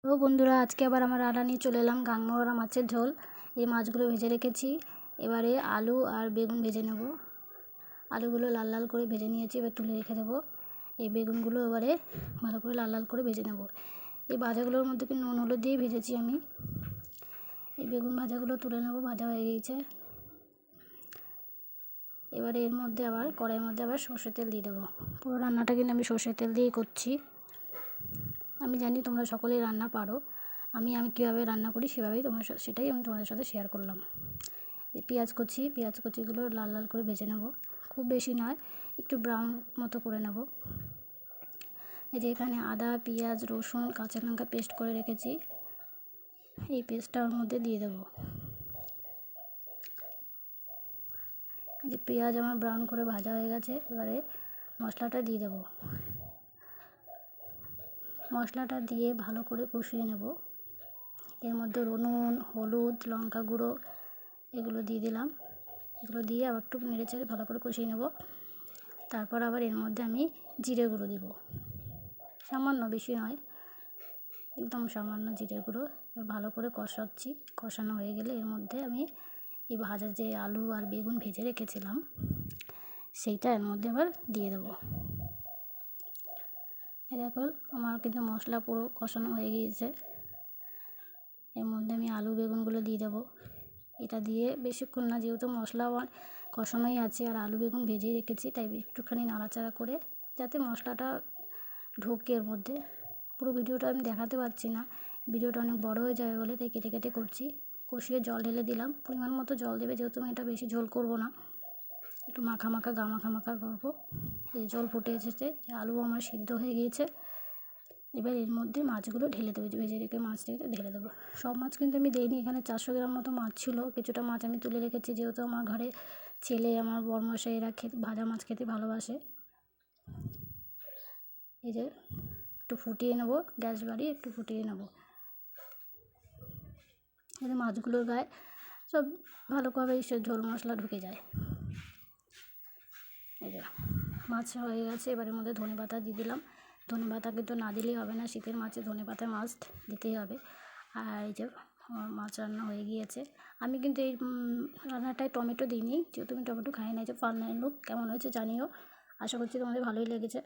তো বন্ধুরা, আজকে আবার আমার রান্না নিয়ে চলে এলাম গাংমোড়া মাছের ঝোল। এই মাছগুলো ভেজে রেখেছি। এবারে আলু আর বেগুন ভেজে নেব। আলুগুলো লাল লাল করে ভেজে নিয়েছি, এবার তুলে রেখে দেবো। এই বেগুনগুলো এবারে ভালো করে লাল লাল করে ভেজে নেব। এই ভাজাগুলোর মধ্যে কি নুন হলুদ দিয়ে ভেজেছি আমি। এই বেগুন ভাজাগুলো তুলে নেব, ভাজা হয়ে গিয়েছে। এবারে এর মধ্যে আবার কড়াইয়ের মধ্যে আবার সর্ষের তেল দিয়ে দেবো। পুরো রান্নাটা কিন্তু আমি সর্ষের তেল দিয়েই করছি। আমি জানি তোমরা সকলেই রান্না পারো। আমি কীভাবে রান্না করি সেটাই আমি তোমাদের সাথে শেয়ার করলাম। এই পেঁয়াজ কুচিগুলো লাল লাল করে ভেজে নেব। খুব বেশি নয়, একটু ব্রাউন মতো করে নেব। এই যে এখানে আদা, পেঁয়াজ, রসুন, কাঁচা লঙ্কা পেস্ট করে রেখেছি। এই পেস্টটা ওর মধ্যে দিয়ে দেবো। এই যে পেঁয়াজ আমার ব্রাউন করে ভাজা হয়ে গেছে, এবারে মশলাটা দিয়ে দেবো। মশলাটা দিয়ে ভালো করে কষিয়ে নেব। এর মধ্যে নুন, হলুদ, লঙ্কা গুঁড়ো এগুলো দিয়ে দিলাম। এগুলো দিয়ে আবার একটু নেড়ে চেড়ে ভালো করে কষিয়ে নেব। তারপর আবার এর মধ্যে আমি জিরে গুঁড়ো দেব, সামান্য, বেশি নয়, একদম সামান্য জিরে গুঁড়ো। ভালো করে কষাচ্ছি। কষানো হয়ে গেলে এর মধ্যে আমি এই ভাজা যে আলু আর বেগুন ভেজে রেখেছিলাম সেইটা এর মধ্যে আবার দিয়ে দেবো। এই দেখো আমার কিন্তু মশলা পুরো কষানো হয়ে গিয়েছে। এর মধ্যে আমি আলু বেগুনগুলো দিয়ে দেবো। এটা দিয়ে বেশিক্ষণ না, যেহেতু মশলা কষানোই আছে আর আলু বেগুন ভেজেই রেখেছি, তাই একটুখানি নাড়াচাড়া করে যাতে মশলাটা ঢোকে এর মধ্যে। পুরো ভিডিওটা আমি দেখাতে পারছি না, ভিডিওটা অনেক বড় হয়ে যাবে বলে, তাই কেটে কেটে করছি। কষিয়ে জল ঢেলে দিলাম, পরিমাণ মতো জল দেবে, যেহেতু আমি এটা বেশি ঝোল করব না, একটু মাখা মাখা করবো। এই জল ফুটে এসেছে, আলু আমার সিদ্ধ হয়ে গিয়েছে। এবার এর মধ্যে মাছগুলো ঢেলে দেবো, ভেজে রেখে মাছটাকে ঢেলে দেবো। সব মাছ কিন্তু আমি দিইনি, এখানে 400 গ্রাম মতো মাছ ছিল। কিছুটা মাছ আমি তুলে রেখেছি, যেহেতু আমার ঘরে ছেলে, আমার বরমশাই এরা ভাজা মাছ খেতে ভালোবাসে। এই যে একটু ফুটিয়ে নেব, গ্যাস বাড়িয়ে একটু ফুটিয়ে নেব। এই যে মাছগুলোর গায়ে সব ভালোভাবে ঝোল মশলা ঢুকে যায়। এই যে মাছ হয়ে গেছে, এবারের মধ্যে ধনেপাতা দিয়ে দিলাম। ধনেপাতা কিন্তু না দিলেই হবে না, শীতের মাছে ধনেপাতা মাস্ট দিতেই হবে। আর এই যে মাছ রান্না হয়ে গিয়েছে। আমি কিন্তু এই রান্নাটায় টমেটো দিইনি, যেহেতু আমি টমেটো খাই না। এই যে ফাইনাল লুক কেমন হয়েছে জানিও। আশা করছি তোমাদের ভালোই লেগেছে।